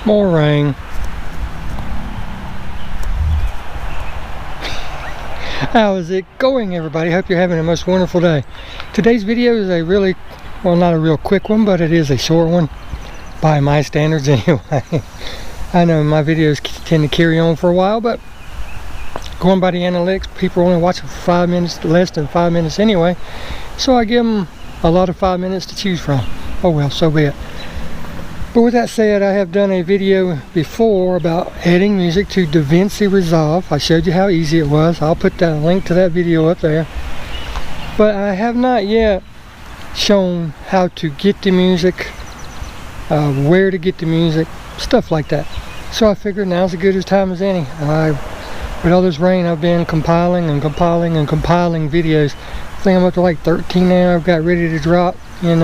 More rain. How is it going, everybody? Hope you're having a most wonderful day. Today's video is a really, well, not a real quick one, but it is a short one by my standards anyway. I know my videos tend to carry on for a while, but going by the analytics, people are only watching for 5 minutes, less than 5 minutes anyway, so I give them a lot of 5 minutes to choose from. Oh well, so be it. But with that said, I have done a video before about adding music to Davinci Resolve. I showed you how easy it was. I'll put that link to that video up there. But I have not yet shown how to get the music, where to get the music, stuff like that. So I figured now's as good a time as any. With all this rain, I've been compiling videos. I think I'm up to like 13 now. I've got ready to drop in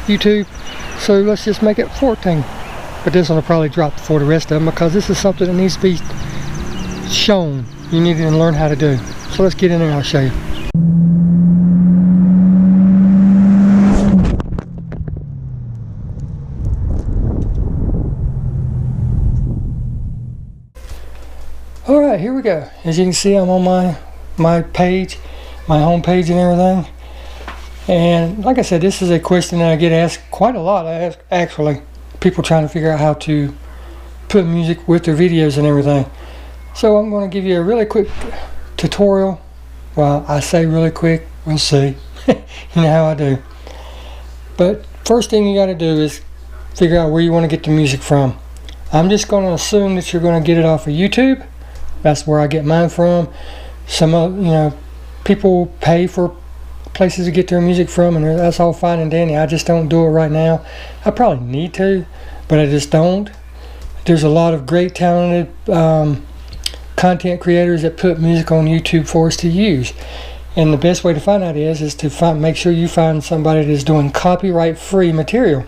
YouTube. So let's just make it 14. But this one will probably drop before the rest of them, because this is something that needs to be shown. You need to learn how to do. So let's get in there and I'll show you. Alright, here we go. As you can see, I'm on my page, my home page and everything. And like I said, this is a question that I get asked quite a lot. I ask, actually, people trying to figure out how to put music with their videos and everything. So I'm going to give you a really quick tutorial. Well, I say really quick, we'll see. You know how I do. But first thing you got to do is figure out where you want to get the music from. I'm just going to assume that you're going to get it off of YouTube. That's where I get mine from. Some of, people pay for places to get their music from, and that's all fine and dandy. I just don't do it right now. I probably need to, but I just don't. There's a lot of great talented content creators that put music on YouTube for us to use, and the best way to find out is to make sure you find somebody that's doing copyright free material.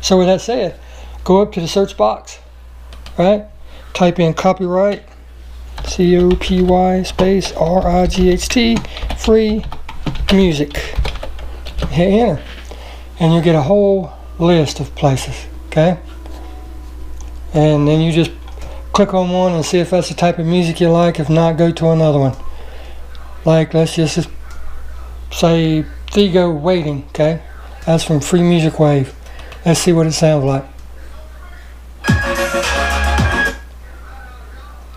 So with that said, go up to the search box, right? Type in copyright, COPY space RIGHT, free music. Hit enter, and you get a whole list of places. Okay, and then you just click on one and see if that's the type of music you like. If not, go to another one. Like, let's just say Thigo Waiting. Okay, that's from Free Music Wave. Let's see what it sounds like.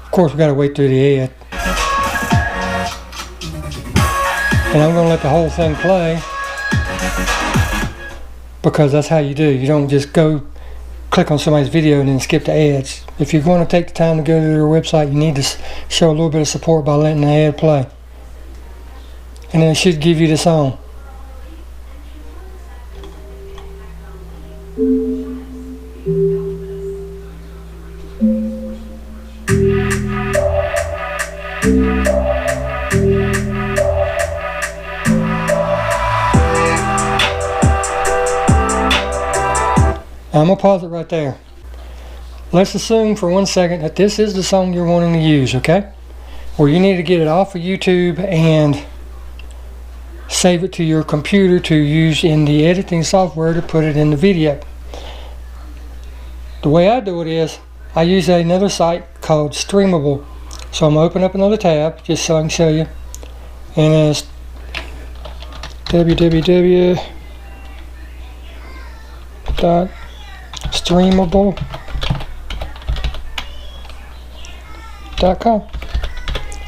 Of course, we got to wait through the ad. And I'm going to let the whole thing play, because that's how you do. You don't just go click on somebody's video and then skip the ads. If you're going to take the time to go to their website, you need to show a little bit of support by letting the ad play. And then it should give you the song. I'm going to pause it right there. Let's assume for 1 second that this is the song you're wanting to use, okay? Or you need to get it off of YouTube and save it to your computer to use in the editing software to put it in the video. The way I do it is, I use another site called Streamable. So I'm going to open up another tab just so I can show you. And it's www.streamable.com.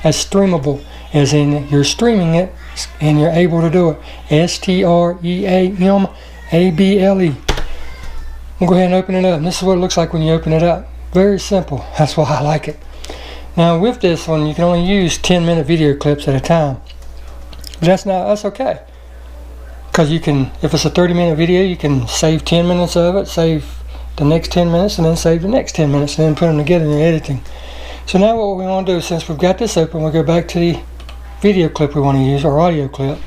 That's Streamable, as in you're streaming it and you're able to do it. STREAMABLE. We'll go ahead and open it up. And this is what it looks like when you open it up. Very simple. That's why I like it. Now with this one, you can only use 10-minute video clips at a time. But that's okay. Because you can, if it's a 30-minute video, you can save 10 minutes of it, save the next 10 minutes, and then save the next 10 minutes, and then put them together in your editing. So now what we want to do, since we've got this open, we'll go back to the video clip we want to use, or audio clip.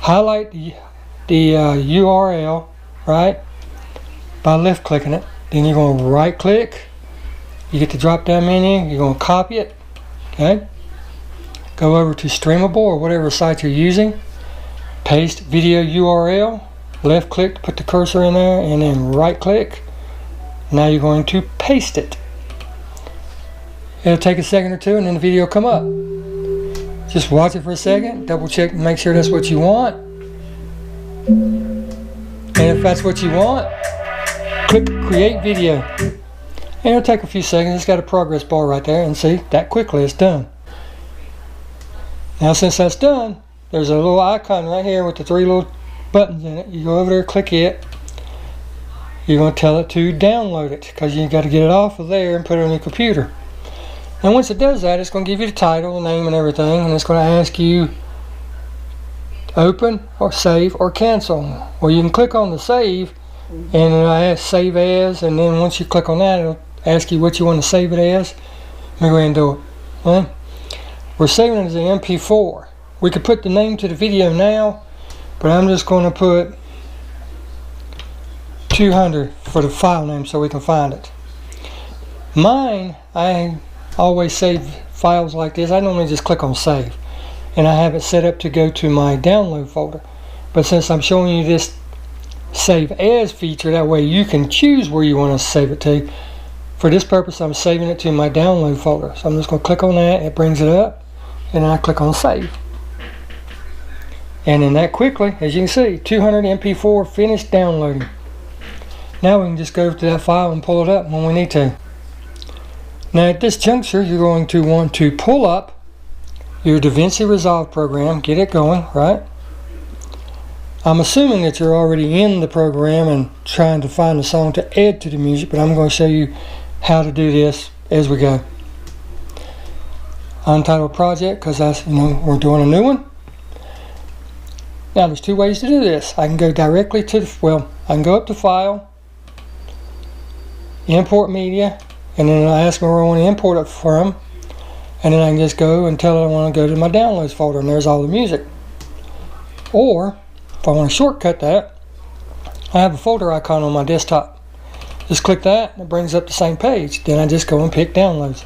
Highlight the URL, right, by left clicking it. Then you're going to right click. You get the drop down menu. You're going to copy it. Okay. Go over to Streamable or whatever site you're using. Paste video URL. left click to put the cursor in there, and then right click. Now you're going to paste it. It'll take a second or two and then the video will come up. Just watch it for a second, double check and make sure that's what you want. And if that's what you want, click create video. And it'll take a few seconds. It's got a progress bar right there, and see, that quickly it's done. Now since that's done, there's a little icon right here with the 3 little buttons in it. You go over there, click it. You're going to tell it to download it, because you got to get it off of there and put it on your computer. And once it does that, it's going to give you the title, the name and everything, and it's going to ask you open or save or cancel. Well, you can click on the save, and it'll ask save as, and then once you click on that, it'll ask you what you want to save it as. Let me go ahead and do it. Well, we're saving it as an MP4. We could put the name to the video now, but I'm just going to put 200 for the file name so we can find it. Mine, I always save files like this. I normally just click on save, and I have it set up to go to my download folder. But since I'm showing you this save as feature, that way you can choose where you want to save it to. For this purpose, I'm saving it to my download folder. So I'm just going to click on that. It brings it up, and then I click on save. And then that quickly, as you can see, 200 MP4 finished downloading. Now we can just go to that file and pull it up when we need to. Now at this juncture, you're going to want to pull up your Davinci Resolve program, get it going, right? I'm assuming that you're already in the program and trying to find a song to add to the music, but I'm going to show you how to do this as we go. Untitled project, because that's, we're doing a new one. Now there's 2 ways to do this. I can go directly to I can go up to File, Import Media, and then I'll ask me where I want to import it from, and then I can just go and tell it I want to go to my downloads folder, and there's all the music. Or if I want to shortcut that, I have a folder icon on my desktop. Just click that and it brings up the same page. Then I just go and pick downloads.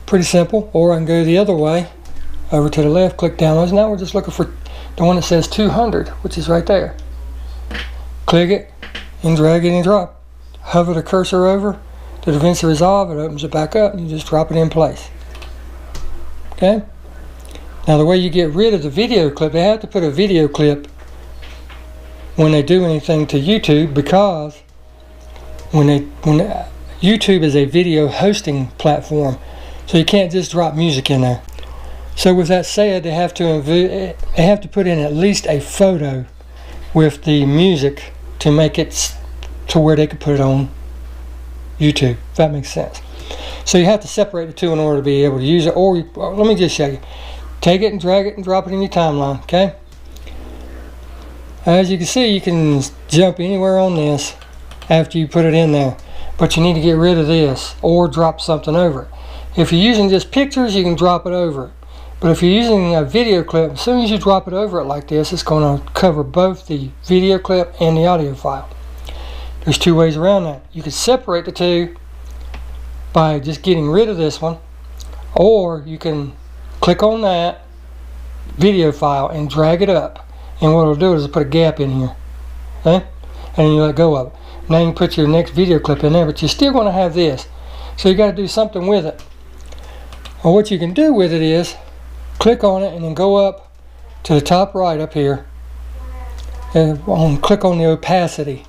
Pretty simple. Or I can go the other way, over to the left, click downloads. Now we're just looking for the one that says 200, which is right there. Click it and drag it and drop. Hover the cursor over the Davinci Resolve, it opens it back up, and you just drop it in place. Okay? Now the way you get rid of the video clip, they have to put a video clip when they do anything to YouTube, because YouTube is a video hosting platform, so you can't just drop music in there. So with that said, they have to put in at least a photo with the music to make it to where they could put it on YouTube, if that makes sense. So you have to separate the two in order to be able to use it. Or let me just show you. Take it and drag it and drop it in your timeline, okay? As you can see, you can jump anywhere on this after you put it in there, but you need to get rid of this or drop something over it. If you're using just pictures, you can drop it over it. But if you're using a video clip, as soon as you drop it over it like this, it's going to cover both the video clip and the audio file. There's 2 ways around that. You can separate the two by just getting rid of this one, or you can click on that video file and drag it up, and what it'll do is put a gap in here, okay? And then you let go of it. Now you can put your next video clip in there, but you're still going to have this, so you got to do something with it. Well, what you can do with it is click on it and then go up to the top right up here and click on the opacity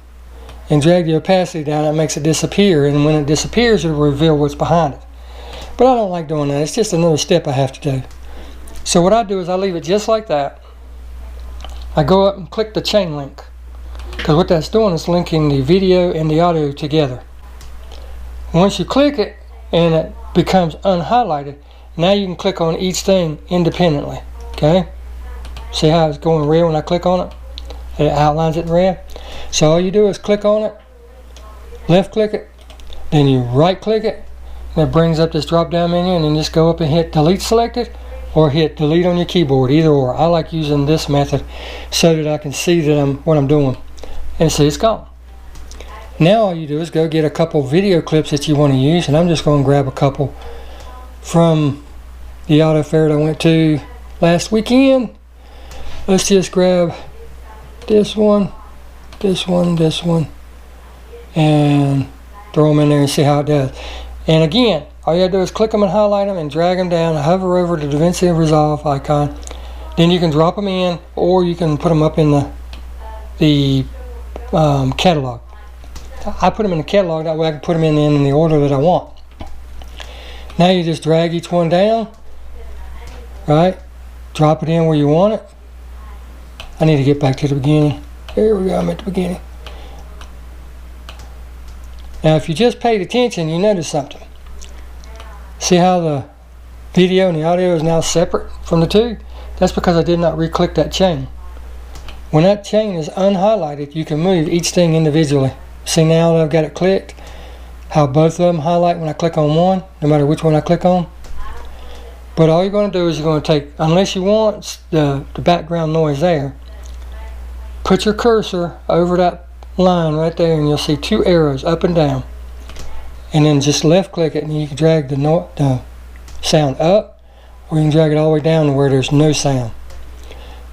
and drag the opacity down. That makes it disappear, and when it disappears, it'll reveal what's behind it. But I don't like doing that. It's just another step I have to do. So what I do is I leave it just like that. I go up and click the chain link, because what that's doing is linking the video and the audio together. Once you click it and it becomes unhighlighted, now you can click on each thing independently. Okay? See how it's going red when I click on it? It outlines it in red. So all you do is click on it, left click it, then you right click it, and it brings up this drop down menu, and then just go up and hit delete selected or hit delete on your keyboard, either or. I like using this method so that I can see that what I'm doing, and see it's gone. Now all you do is go get a couple video clips that you want to use, and I'm just going to grab a couple from the auto fair that I went to last weekend. Let's just grab this one, this one, this one, and throw them in there and see how it does. And again, all you gotta do is click them and highlight them and drag them down, hover over the Davinci Resolve icon. Then you can drop them in, or you can put them up in the catalog. I put them in the catalog, that way I can put them in the order that I want. Now you just drag each one down, right? Drop it in where you want it. I need to get back to the beginning. There we go, I'm at the beginning. Now if you just paid attention, you notice something. See how the video and the audio is now separate from the two? That's because I did not re-click that chain. When that chain is unhighlighted, you can move each thing individually. See now that I've got it clicked, how both of them highlight when I click on one, no matter which one I click on. But all you're going to do is you're going to take, unless you want the background noise there, put your cursor over that line right there and you'll see two arrows up and down. And then just left click it and you can drag the sound up, or you can drag it all the way down to where there's no sound.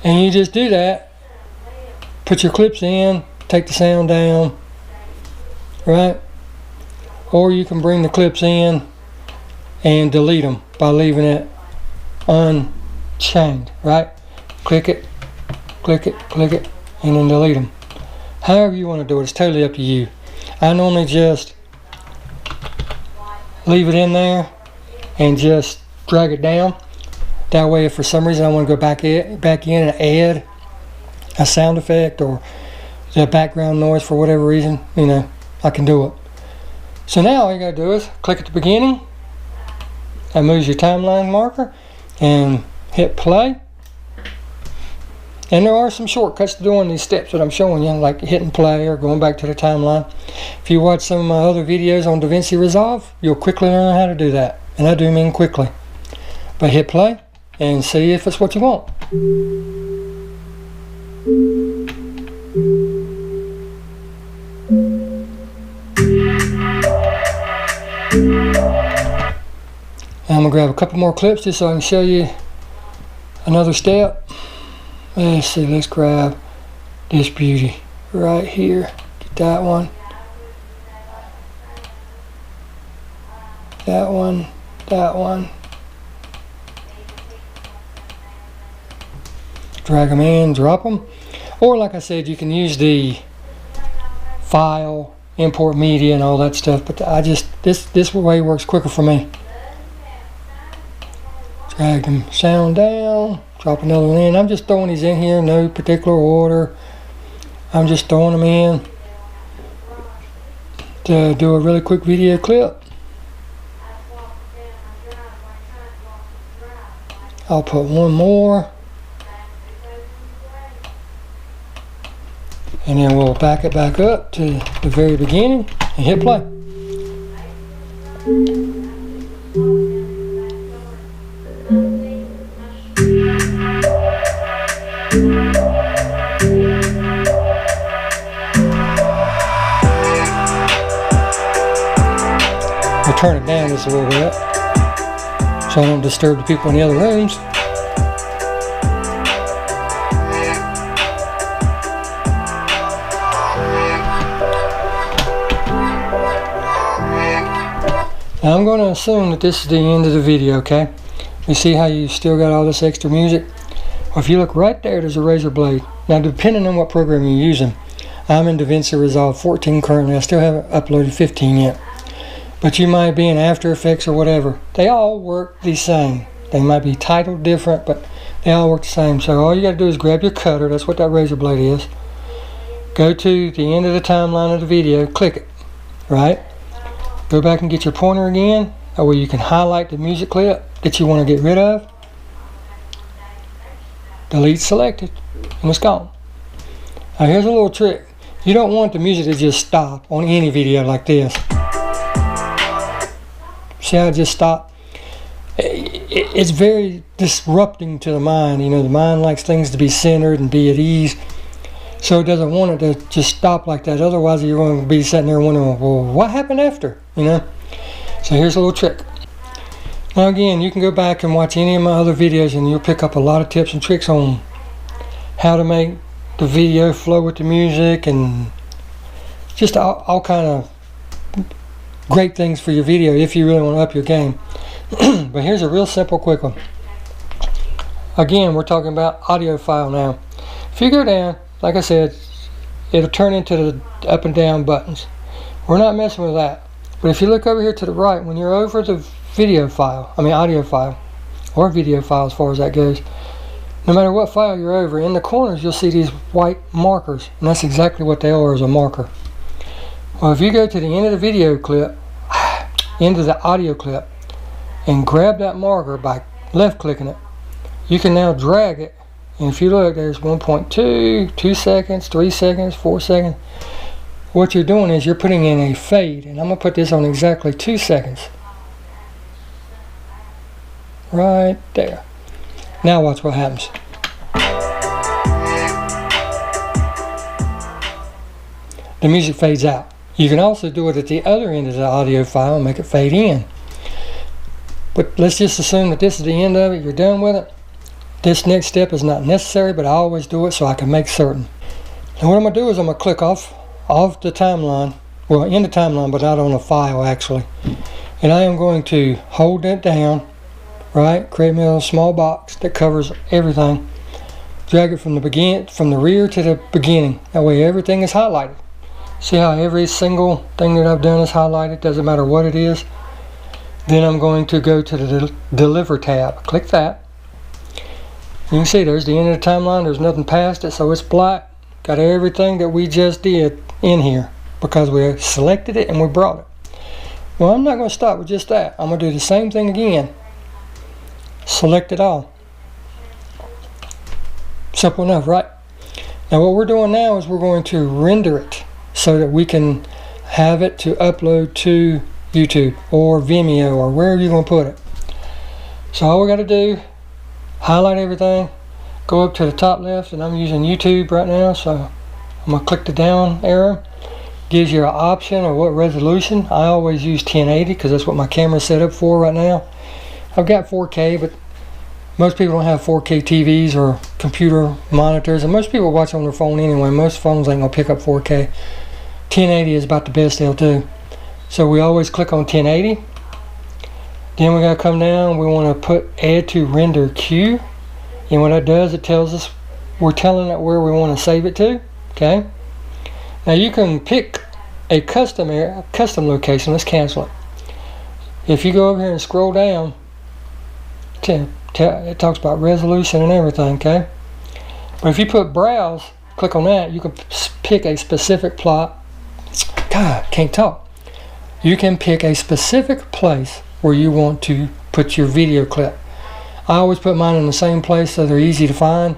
And you just do that, put your clips in, take the sound down, right? Or you can bring the clips in and delete them by leaving it unchained, right? Click it, click it, click it, and then delete them. However you want to do it, it's totally up to you. I normally just leave it in there and just drag it down. That way if for some reason I want to go back in and add a sound effect or the background noise for whatever reason, you know, I can do it. So now all you gotta do is click at the beginning. That moves your timeline marker, and hit play. And there are some shortcuts to doing these steps that I'm showing you, like hitting play or going back to the timeline. If you watch some of my other videos on Davinci Resolve, you'll quickly learn how to do that. And I do mean quickly. But hit play and see if it's what you want. I'm going to grab a couple more clips just so I can show you another step. Let's see, let's grab this beauty right here. Get that one. That one. That one. Drag them in, drop them. Or like I said, you can use the file, import media and all that stuff, but this way works quicker for me. Drag them sound down, drop another one in. I'm just throwing these in here, no particular order. I'm just throwing them in to do a really quick video clip. I'll put one more. And then we'll back it back up to the very beginning and hit play. I'll turn it down just a little bit so I don't disturb the people in the other rooms. Now I'm going to assume that this is the end of the video, okay? You see how you still got all this extra music? Well, if you look right there, there's a razor blade. Now depending on what program you're using, I'm in Davinci Resolve 14 currently. I still haven't uploaded 15 yet. But you might be in After Effects or whatever. They all work the same. They might be titled different, but they all work the same. So all you got to do is grab your cutter. That's what that razor blade is. Go to the end of the timeline of the video. Click it, right? Go back and get your pointer again. That way you can highlight the music clip that you want to get rid of. Delete selected, and it's gone. Now here's a little trick. You don't want the music to just stop on any video like this. See how it just stopped? It's very disrupting to the mind. You know, the mind likes things to be centered and be at ease. So it doesn't want it to just stop like that. Otherwise you're going to be sitting there wondering, well, what happened after? You know? So here's a little trick. Now again, you can go back and watch any of my other videos and you'll pick up a lot of tips and tricks on how to make the video flow with the music, and just all kind of great things for your video if you really want to up your game. But here's a real simple quick one. Again, we're talking about audio file now. If you go down, like I said, it'll turn into the up and down buttons. We're not messing with that. But if you look over here to the right, when you're over the audio file, or video file as far as that goes, no matter what file you're over, in the corners you'll see these white markers, and that's exactly what they are, as a marker. Well, if you go to the end of the video clip, into the audio clip, and grab that marker by left clicking it, you can now drag it, and if you look, there's 1.2, 2 seconds, 3 seconds, 4 seconds. What you're doing is you're putting in a fade, and I'm going to put this on exactly 2 seconds. Right there. Now watch what happens. The music fades out. You can also do it at the other end of the audio file and make it fade in. But let's just assume that this is the end of it, you're done with it. This next step is not necessary, but I always do it so I can make certain. And what I'm going to do is I'm going to click off the timeline, well, in the timeline, but not on the file actually. And I am going to hold it down, right? Create me a little small box that covers everything. Drag it from the rear to the beginning. That way everything is highlighted. See how every single thing that I've done is highlighted, doesn't matter what it is. Then I'm going to go to the Deliver tab. Click that. You can see there's the end of the timeline. There's nothing past it, so it's black. Got everything that we just did in here because we selected it and we brought it. Well, I'm not going to stop with just that. I'm going to do the same thing again. Select it all. Simple enough, right? Now what we're doing now is we're going to render it so that we can have it to upload to YouTube or Vimeo or wherever you're going to put it. So all we got to do, highlight everything, go up to the top left, and I'm using YouTube right now, so I'm going to click the down arrow. Gives you an option or what resolution. I always use 1080 because that's what my camera's set up for right now. I've got 4K, but most people don't have 4K TVs or computer monitors, and most people watch on their phone anyway. Most phones ain't gonna pick up 4K. 1080 is about the best they'll do. So we always click on 1080. Then we gotta come down, we wanna put add to render queue. And what that does, it tells us, we're telling it where we wanna save it to, okay? Now you can pick a custom location. Let's cancel it. If you go over here and scroll down, it talks about resolution and everything, okay? But if you put browse, click on that, you can pick a specific plot. God, can't talk. You can pick a specific place where you want to put your video clip. I always put mine in the same place so they're easy to find.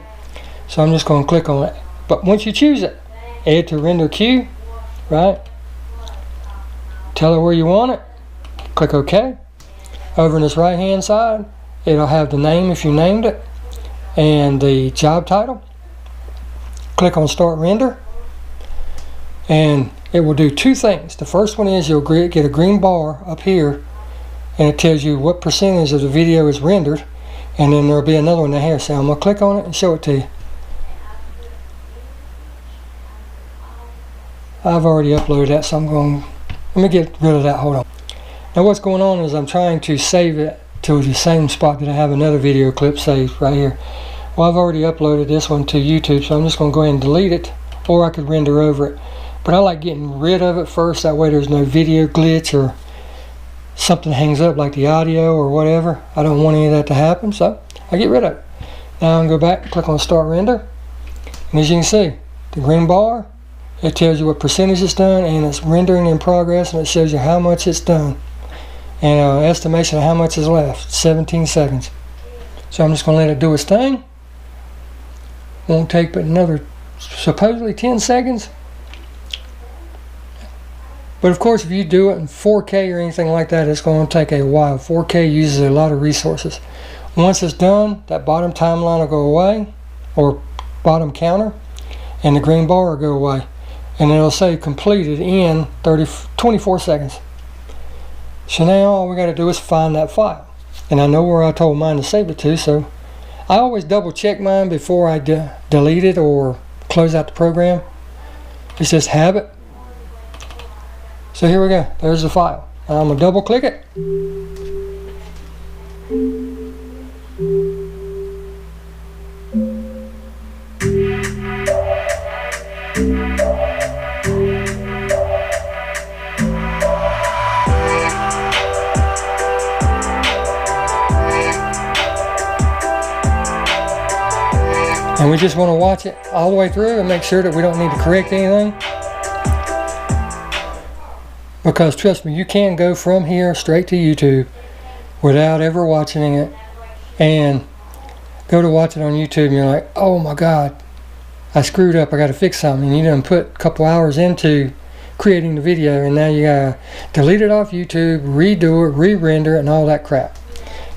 So I'm just going to click on it. But once you choose it, add to render queue, right? Tell it where you want it. Click OK. Over in this right hand side, it'll have the name if you named it and the job title. Click on Start Render, and it will do two things. The first one is you'll get a green bar up here, and it tells you what percentage of the video is rendered, and then there'll be another one down here. So I'm going to click on it and show it to you. I've already uploaded that, so let me get rid of that. Hold on. Now what's going on is I'm trying to save it to the same spot that I have another video clip saved right here. Well, I've already uploaded this one to YouTube, so I'm just going to go ahead and delete it, or I could render over it. But I like getting rid of it first, that way there's no video glitch or something hangs up like the audio or whatever. I don't want any of that to happen, so I get rid of it. Now I'm going to go back and click on Start Render, and as you can see, the green bar, it tells you what percentage it's done, and it's rendering in progress, and it shows you how much it's done. And an estimation of how much is left, 17 seconds. So I'm just going to let it do its thing. Won't take but another supposedly 10 seconds. But of course, if you do it in 4K or anything like that, it's going to take a while. 4K uses a lot of resources. Once it's done, that bottom timeline will go away, or bottom counter, and the green bar will go away. And it'll say completed in 24 seconds. So now all we got to do is find that file. And I know where I told mine to save it to, so I always double check mine before I delete it or close out the program. It says habit. So here we go. There's the file. I'm going to double click it. And we just want to watch it all the way through and make sure that we don't need to correct anything. Because trust me, you can go from here straight to YouTube without ever watching it, and go to watch it on YouTube and you're like, oh my God, I screwed up, I got to fix something. And you done put a couple hours into creating the video, and now you gotta delete it off YouTube, redo it, re-render it, and all that crap.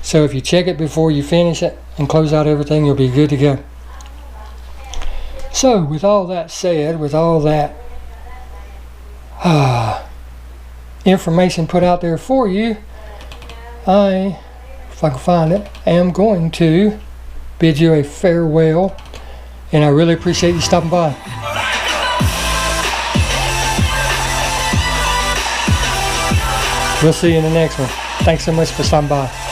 So if you check it before you finish it and close out everything, you'll be good to go. So with all that said, with all that information put out there for you, I, if I can find it, am going to bid you a farewell, and I really appreciate you stopping by. We'll see you in the next one. Thanks so much for stopping by.